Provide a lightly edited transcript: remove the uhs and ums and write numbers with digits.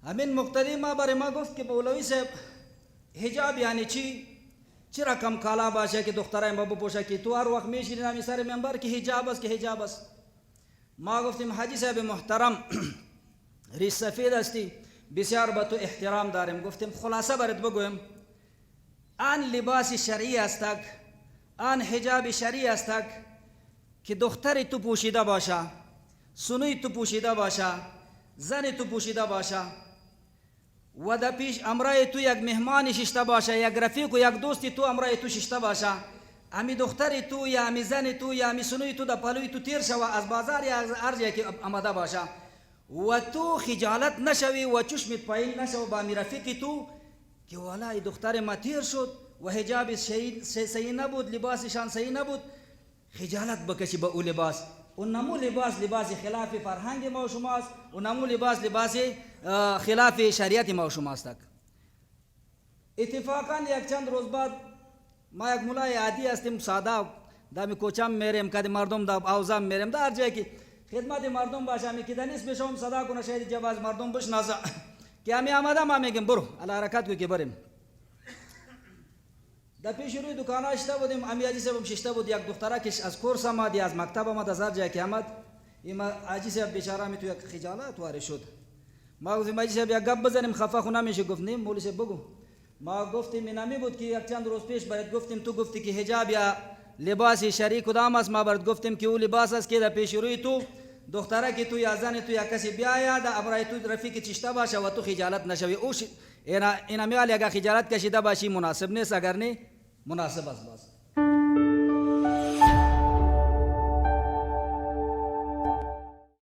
همین مقتدی ما برای ما گفت که مولوی صاحب حجاب یعنی چی؟ چی رقم کالا باشه که دخترای ما بپوشه که تو هر وقت میشینی نمی سر منبر که حجاب است که حجاب است. ما گفتیم حاجی صاحب محترم ریش سفید هستی، بسیار به تو احترام داریم. گفتیم خلاصه برات بگویم، آن لباس شرعی است، آن حجاب شرعی است که دختری تو پوشیده باشه، سنوی تو پوشیده باشه، زن تو پوشیده باشه و در پیش امرای تو یک مهمان ششته باشه، یک رفیق و یک دوستی تو امرای تو ششته باشه، امی دختری تو یا امی زن تو یا امی سنوی تو در پلوی تو تیر شوه از بازار یا از ارجی که آمده باشه و تو خجالت نشوی و چشمت پایین نشو با امی رفیقی تو که والله دختر ما تیر شد و حجاب صحیح نبود، لباسشان صحیح نبود، خجالت بکشی با او لباس. و نمو لباس خلاف فرهنگ ما و شماست و نمو لباس خلاف شریعت ما و شماست. اتفاقا یک چند روز بعد ما یک مولای عادی هستیم، ساده دامی کوچم میریم که مردم دا اوزام میریم در جایی که خدمت مردم باشه، می که دنیس بشم صدا کنه شاید جواز مردم بشناسه که امی آمده ما میگیم برو الا حرکت کو که بریم. در پیش روی دکانه اشته بودیم، امی حاجی صاحب ششته بود، یک دختره که از کورس آمد یا از مکتب آمد از هر جایی که آمد، این حاجی صاحب بیچاره می تو یک خجالت وارد شد. ما گفتیم حاجی صاحب یک گپ بزنیم خفه خو نمیشه. گفت نیم مولوی صاحب بگو. ما گفتیم اینمی بود که یک چند روز پیش برات گفتیم، تو گفتی که حجاب یا لباس شرعی کدام است، ما برات گفتیم که او لباس است که در پیش روی تو دختره که تو یا زن تو یا کسی بیاید در امرای تو رفیق چشته باشه و تو خجالت نشوی. او اینا میال اگر خجالت کشیده باشی مناسب نیست، اگر نه مناسب است. باز